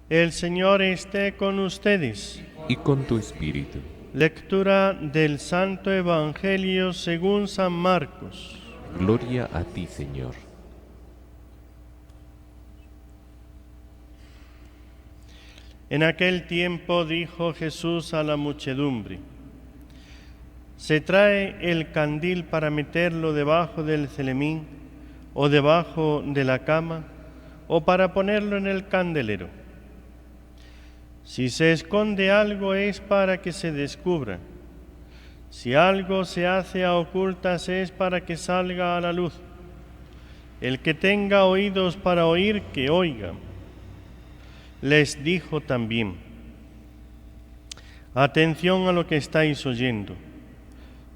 El Señor esté con ustedes. Y con tu espíritu. Lectura del Santo Evangelio según San Marcos. Gloria a ti, Señor. En aquel tiempo dijo Jesús a la muchedumbre: ¿se trae el candil para meterlo debajo del celemín o debajo de la cama o para ponerlo en el candelero? Si se esconde algo es para que se descubra. Si algo se hace a ocultas es para que salga a la luz. El que tenga oídos para oír, que oiga. Les dijo también: atención a lo que estáis oyendo.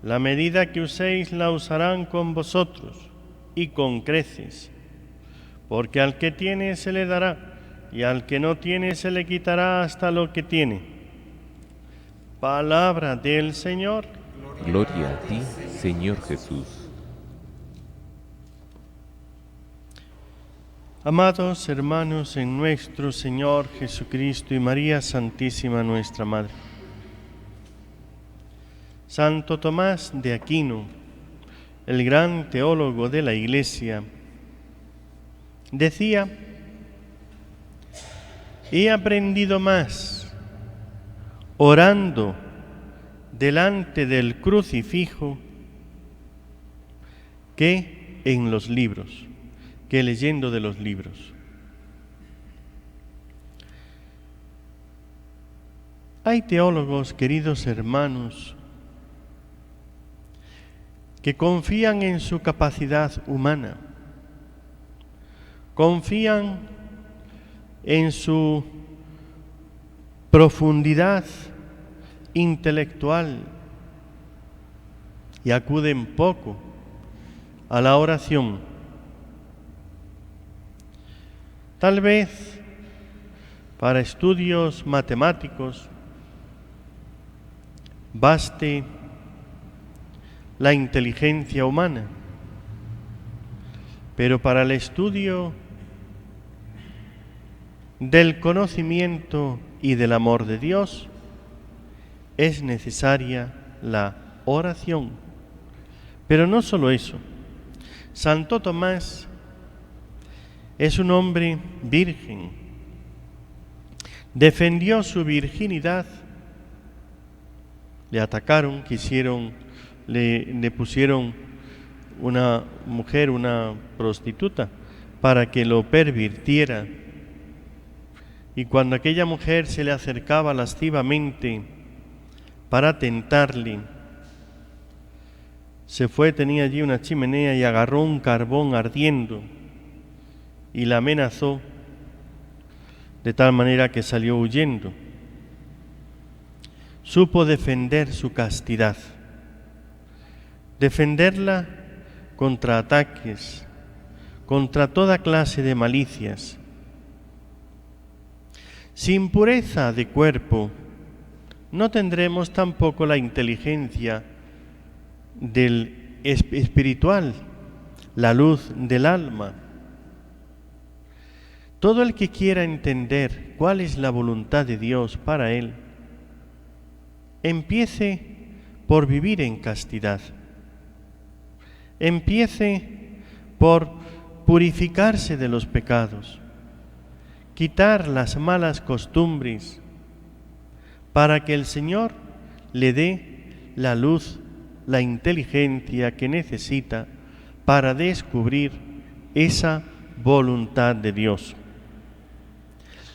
La medida que uséis la usarán con vosotros, y con creces. Porque al que tiene se le dará, y al que no tiene se le quitará hasta lo que tiene. Palabra del Señor. Gloria a ti, Señor Jesús. Amados hermanos en nuestro Señor Jesucristo y María Santísima nuestra Madre, Santo Tomás de Aquino, el gran teólogo de la Iglesia, decía: he aprendido más orando delante del crucifijo que en los libros, que leyendo de los libros. Hay teólogos, queridos hermanos, que confían en su capacidad humana, confían en su profundidad intelectual y acuden poco a la oración. Tal vez para estudios matemáticos baste la inteligencia humana, pero para el estudio del conocimiento y del amor de Dios es necesaria la oración. Pero no solo eso. Santo Tomás es un hombre virgen. Defendió su virginidad. Le atacaron, le pusieron una mujer, una prostituta, para que lo pervirtiera. Y cuando aquella mujer se le acercaba lascivamente para tentarle, se fue, tenía allí una chimenea y agarró un carbón ardiendo y la amenazó de tal manera que salió huyendo. Supo defender su castidad, defenderla contra ataques, contra toda clase de malicias. Sin pureza de cuerpo no tendremos tampoco la inteligencia del espiritual, la luz del alma. Todo el que quiera entender cuál es la voluntad de Dios para él, empiece por vivir en castidad. Empiece por purificarse de los pecados, quitar las malas costumbres, para que el Señor le dé la luz, la inteligencia que necesita para descubrir esa voluntad de Dios.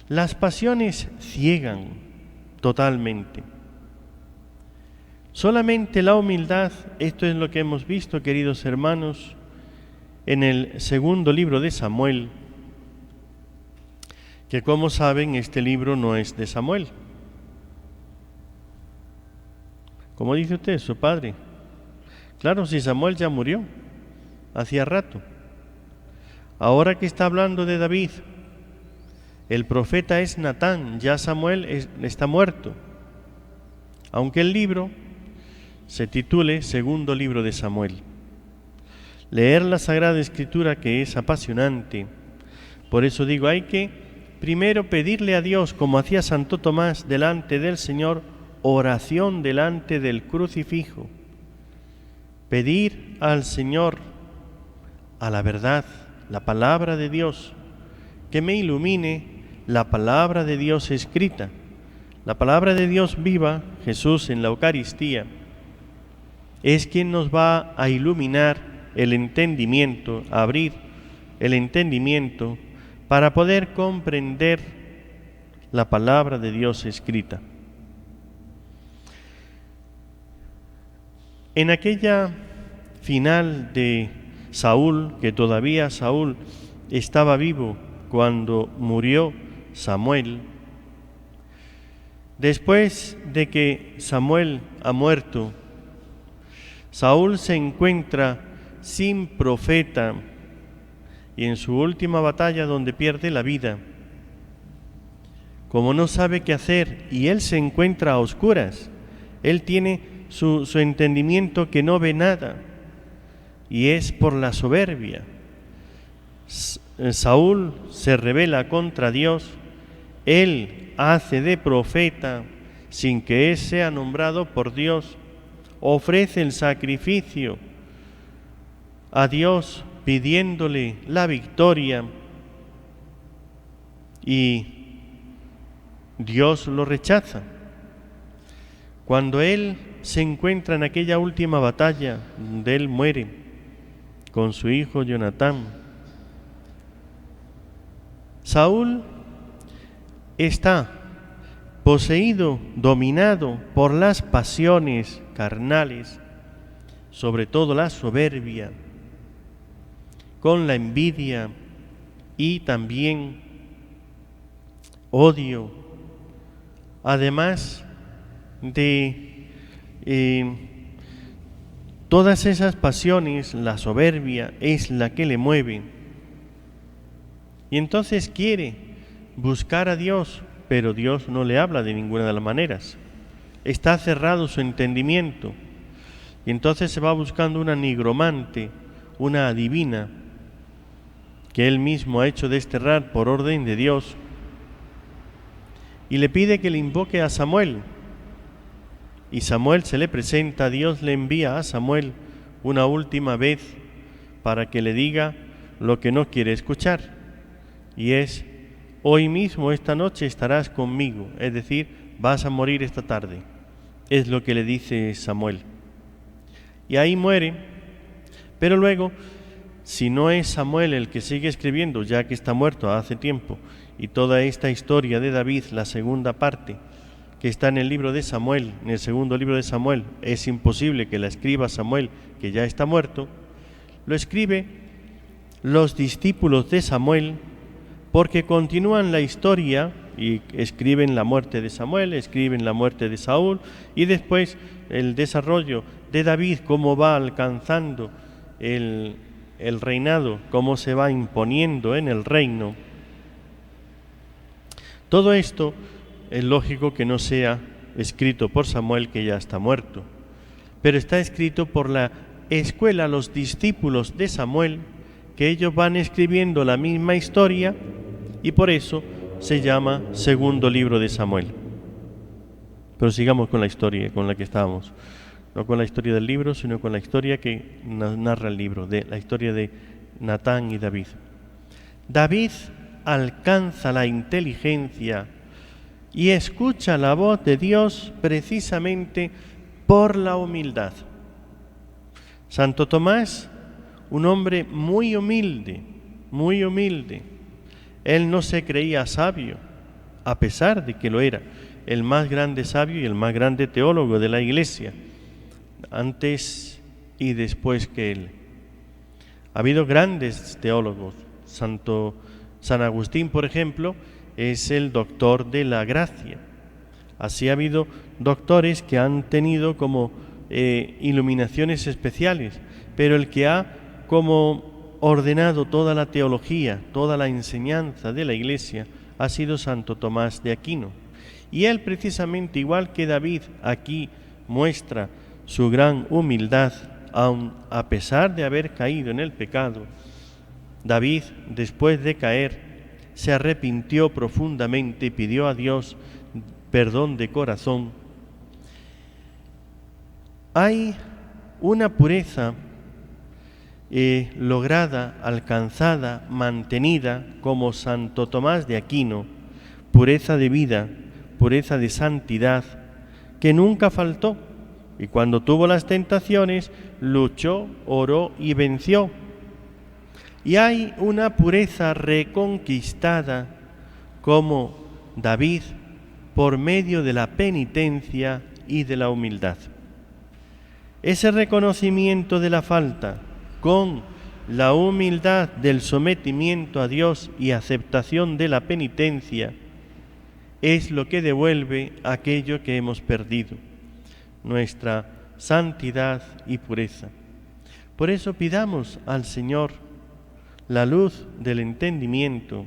Las pasiones ciegan totalmente. Solamente la humildad, esto es lo que hemos visto, queridos hermanos, en el segundo libro de Samuel, que como saben, este libro no es de Samuel. ¿Cómo dice usted, su padre? Claro, si Samuel ya murió, hacía rato. Ahora que está hablando de David, el profeta es Natán, ya Samuel está muerto. Aunque el libro se titule Segundo Libro de Samuel. Leer la Sagrada Escritura, que es apasionante. Por eso digo, hay que primero pedirle a Dios, como hacía Santo Tomás delante del Señor, oración delante del crucifijo. Pedir al Señor, a la verdad, la palabra de Dios, que me ilumine la palabra de Dios escrita, la palabra de Dios viva. Jesús en la Eucaristía es quien nos va a iluminar el entendimiento, a abrir el entendimiento para poder comprender la palabra de Dios escrita. En aquella final de Saúl, que todavía Saúl estaba vivo cuando murió Samuel, después de que Samuel ha muerto, Saúl se encuentra sin profeta y en su última batalla donde pierde la vida, como no sabe qué hacer y él se encuentra a oscuras, él tiene su entendimiento que no ve nada y es por la soberbia. Saúl se rebela contra Dios, él hace de profeta sin que él sea nombrado por Dios, ofrece el sacrificio a Dios pidiéndole la victoria y Dios lo rechaza. Cuando él se encuentra en aquella última batalla donde él muere con su hijo Jonatán, Saúl está poseído, dominado por las pasiones carnales, sobre todo la soberbia, con la envidia y también odio, además de todas esas pasiones. La soberbia es la que le mueve y entonces quiere buscar a Dios, pero Dios no le habla de ninguna de las maneras. Está cerrado su entendimiento y entonces se va buscando una nigromante, una adivina, que él mismo ha hecho desterrar por orden de Dios, y le pide que le invoque a Samuel. Y Samuel se le presenta, Dios le envía a Samuel una última vez para que le diga lo que no quiere escuchar, y es: hoy mismo, esta noche, estarás conmigo, es decir, vas a morir esta tarde. Es lo que le dice Samuel. Y ahí muere, pero luego, si no es Samuel el que sigue escribiendo, ya que está muerto hace tiempo, y toda esta historia de David, la segunda parte, que está en el libro de Samuel, en el segundo libro de Samuel, es imposible que la escriba Samuel, que ya está muerto, lo escribe los discípulos de Samuel, porque continúan la historia y escriben la muerte de Samuel, escriben la muerte de Saúl y después el desarrollo de David, cómo va alcanzando el reinado, cómo se va imponiendo en el reino. Todo esto es lógico que no sea escrito por Samuel, que ya está muerto, pero está escrito por la escuela, los discípulos de Samuel, que ellos van escribiendo la misma historia y por eso se llama segundo libro de Samuel. Pero sigamos con la historia con la que estábamos, no con la historia del libro, sino con la historia que narra el libro, de la historia de Natán y David. David alcanza la inteligencia y escucha la voz de Dios precisamente por la humildad. Santo Tomás, un hombre muy humilde, muy humilde. Él no se creía sabio, a pesar de que lo era, el más grande sabio y el más grande teólogo de la Iglesia, antes y después que él. Ha habido grandes teólogos. San Agustín, por ejemplo, es el doctor de la gracia. Así ha habido doctores que han tenido como iluminaciones especiales, pero el que ha como ordenado toda la teología, toda la enseñanza de la Iglesia, ha sido Santo Tomás de Aquino. Y él precisamente, igual que David, aquí muestra su gran humildad, aun a pesar de haber caído en el pecado. David, después de caer, se arrepintió profundamente y pidió a Dios perdón de corazón. Hay una pureza lograda, alcanzada, mantenida, como Santo Tomás de Aquino, pureza de vida, pureza de santidad, que nunca faltó, y cuando tuvo las tentaciones, luchó, oró y venció. Y hay una pureza reconquistada, como David, por medio de la penitencia y de la humildad. Ese reconocimiento de la falta con la humildad del sometimiento a Dios y aceptación de la penitencia es lo que devuelve aquello que hemos perdido, nuestra santidad y pureza. Por eso pidamos al Señor la luz del entendimiento.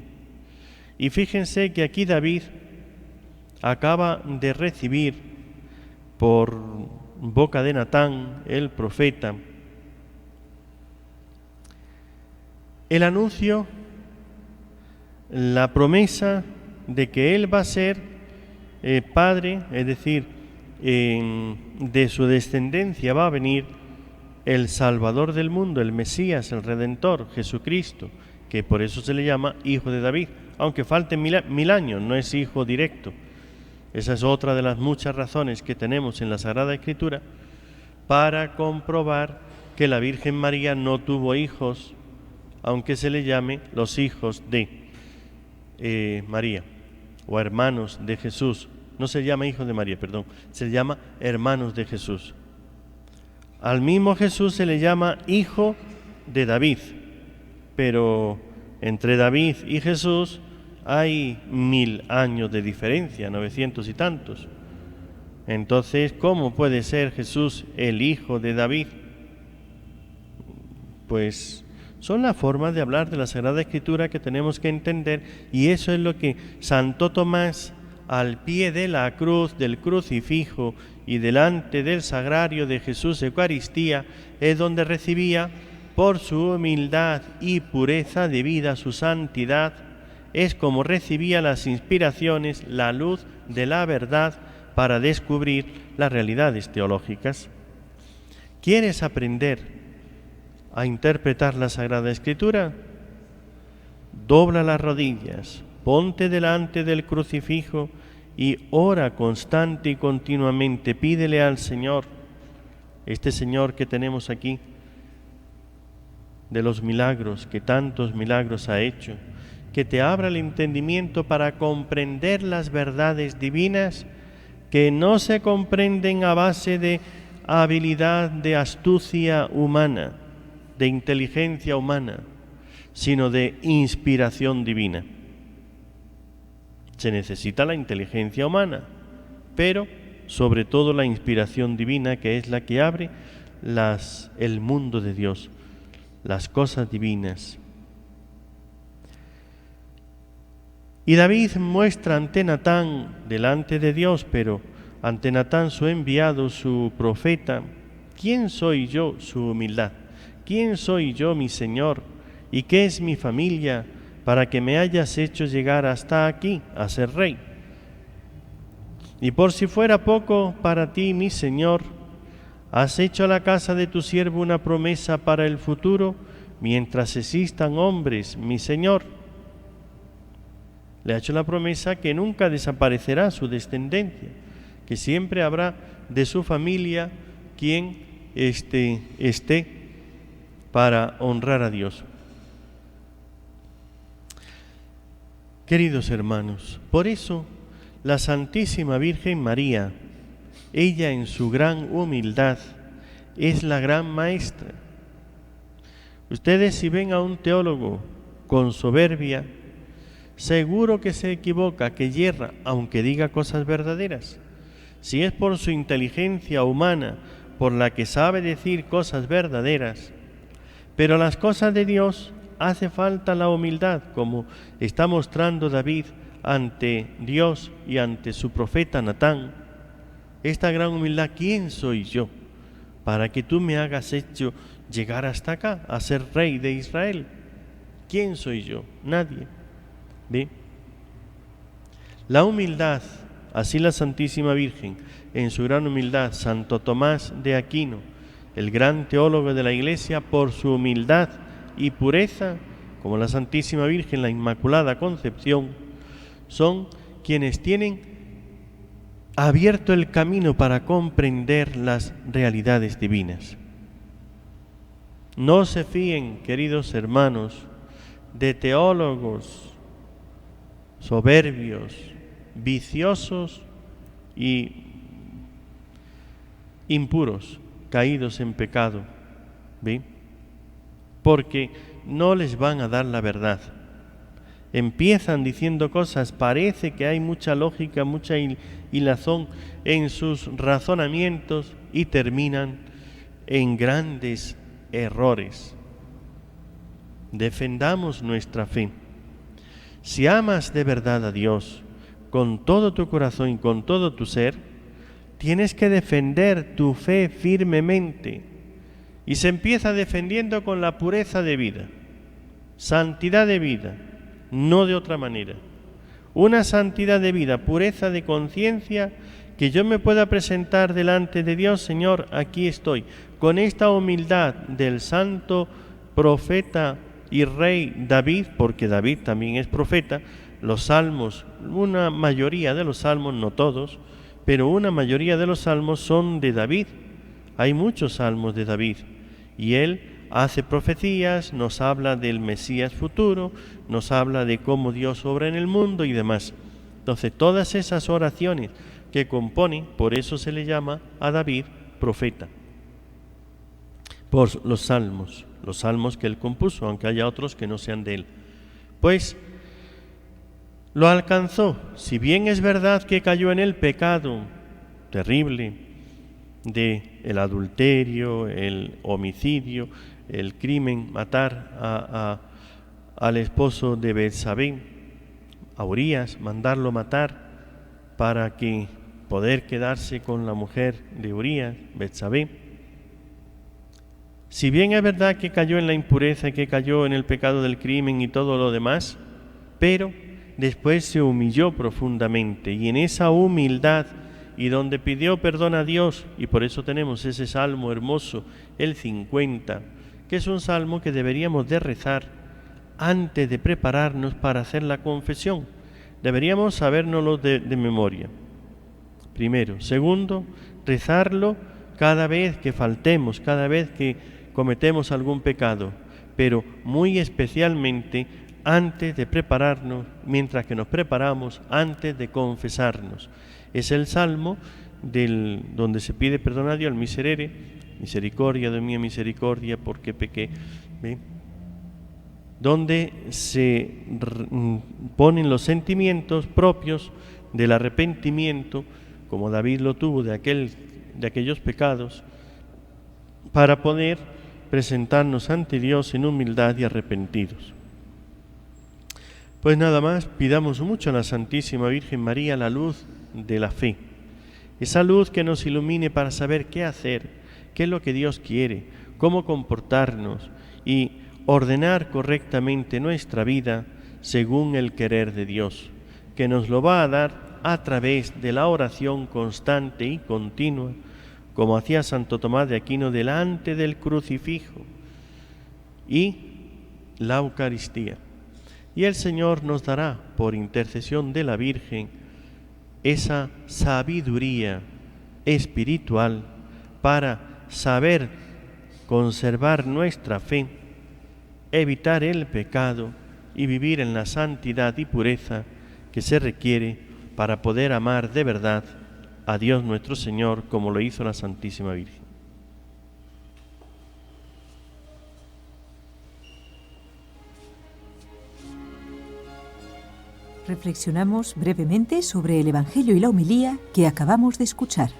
Y fíjense que aquí David acaba de recibir por boca de Natán, el profeta, el anuncio, la promesa de que él va a ser padre, es decir, de su descendencia va a venir el Salvador del mundo, el Mesías, el Redentor, Jesucristo, que por eso se le llama Hijo de David, aunque falten 1000 años, no es hijo directo. Esa es otra de las muchas razones que tenemos en la Sagrada Escritura para comprobar que la Virgen María no tuvo hijos, aunque se le llame los hijos de María, o hermanos de Jesús. No se llama hijo de María, perdón, se llama hermanos de Jesús. Al mismo Jesús se le llama hijo de David, pero entre David y Jesús hay 1000 años de diferencia, 900 y tantos. Entonces, ¿cómo puede ser Jesús el hijo de David? Pues son las formas de hablar de la Sagrada Escritura que tenemos que entender, y eso es lo que Santo Tomás, al pie de la cruz, del crucifijo y delante del sagrario de Jesús Eucaristía, es donde recibía por su humildad y pureza de vida, su santidad, es como recibía las inspiraciones, la luz de la verdad para descubrir las realidades teológicas. ¿Quieres aprender a interpretar la Sagrada Escritura? Dobla las rodillas, ponte delante del crucifijo y ora constante y continuamente. Pídele al Señor, este Señor que tenemos aquí, de los milagros, que tantos milagros ha hecho, que te abra el entendimiento para comprender las verdades divinas que no se comprenden a base de habilidad, de astucia humana, de inteligencia humana, sino de inspiración divina. Se necesita la inteligencia humana, pero sobre todo la inspiración divina, que es la que abre el mundo de Dios, las cosas divinas. Y David muestra ante Natán, delante de Dios, pero ante Natán su enviado, su profeta, ¿quién soy yo? Su humildad. ¿Quién soy yo, mi Señor? ¿Y qué es mi familia para que me hayas hecho llegar hasta aquí a ser rey? Y por si fuera poco para ti, mi Señor, has hecho a la casa de tu siervo una promesa para el futuro, mientras existan hombres, mi Señor. Le ha hecho la promesa que nunca desaparecerá su descendencia, que siempre habrá de su familia quien esté para honrar a Dios. Queridos hermanos, por eso la Santísima Virgen María, ella en su gran humildad, es la gran maestra. Ustedes, si ven a un teólogo con soberbia, seguro que se equivoca, que yerra, aunque diga cosas verdaderas. Si es por su inteligencia humana, por la que sabe decir cosas verdaderas, pero las cosas de Dios hace falta la humildad, como está mostrando David ante Dios y ante su profeta Natán. Esta gran humildad, ¿quién soy yo para que tú me hagas hecho llegar hasta acá, a ser rey de Israel? ¿Quién soy yo? Nadie. ¿Ve? La humildad, así la Santísima Virgen, en su gran humildad, Santo Tomás de Aquino, el gran teólogo de la Iglesia, por su humildad y pureza, como la Santísima Virgen, la Inmaculada Concepción, son quienes tienen abierto el camino para comprender las realidades divinas. No se fíen, queridos hermanos, de teólogos soberbios, viciosos y impuros, caídos en pecado, ¿ve? Porque no les van a dar la verdad. Empiezan diciendo cosas, parece que hay mucha lógica, mucha hilazón en sus razonamientos y terminan en grandes errores. Defendamos nuestra fe. Si amas de verdad a Dios con todo tu corazón y con todo tu ser, tienes que defender tu fe firmemente. Y se empieza defendiendo con la pureza de vida, santidad de vida, no de otra manera. Una santidad de vida, pureza de conciencia, que yo me pueda presentar delante de Dios, Señor, aquí estoy, con esta humildad del santo profeta y rey David, porque David también es profeta. Los salmos, una mayoría de los salmos, no todos, pero una mayoría de los salmos son de David. Hay muchos salmos de David y él hace profecías, nos habla del Mesías futuro, nos habla de cómo Dios obra en el mundo y demás. Entonces, todas esas oraciones que compone, por eso se le llama a David profeta, por los salmos que él compuso, aunque haya otros que no sean de él. Pues lo alcanzó, si bien es verdad que cayó en el pecado terrible de el adulterio, el homicidio, el crimen, matar al esposo de Betsabé, a Urías, mandarlo matar para que poder quedarse con la mujer de Urías, Betsabé. Si bien es verdad que cayó en la impureza y que cayó en el pecado del crimen y todo lo demás, pero después se humilló profundamente, y en esa humildad y donde pidió perdón a Dios, y por eso tenemos ese salmo hermoso, el 50, que es un salmo que deberíamos de rezar antes de prepararnos para hacer la confesión. Deberíamos sabérnoslo de memoria, primero. Segundo, rezarlo cada vez que faltemos, cada vez que cometemos algún pecado, pero muy especialmente antes de prepararnos, mientras que nos preparamos, antes de confesarnos. Es el salmo donde se pide perdón a Dios, el miserere, misericordia de mí, misericordia, porque pequé, ¿ve? Donde se ponen los sentimientos propios del arrepentimiento, como David lo tuvo de aquellos pecados, para poder presentarnos ante Dios en humildad y arrepentidos. Pues nada más, pidamos mucho a la Santísima Virgen María la luz de la fe, esa luz que nos ilumine para saber qué hacer, qué es lo que Dios quiere, cómo comportarnos y ordenar correctamente nuestra vida según el querer de Dios, que nos lo va a dar a través de la oración constante y continua, como hacía Santo Tomás de Aquino delante del crucifijo, y la Eucaristía. Y el Señor nos dará, por intercesión de la Virgen, esa sabiduría espiritual para saber conservar nuestra fe, evitar el pecado y vivir en la santidad y pureza que se requiere para poder amar de verdad a Dios nuestro Señor, como lo hizo la Santísima Virgen. Reflexionamos brevemente sobre el Evangelio y la homilía que acabamos de escuchar.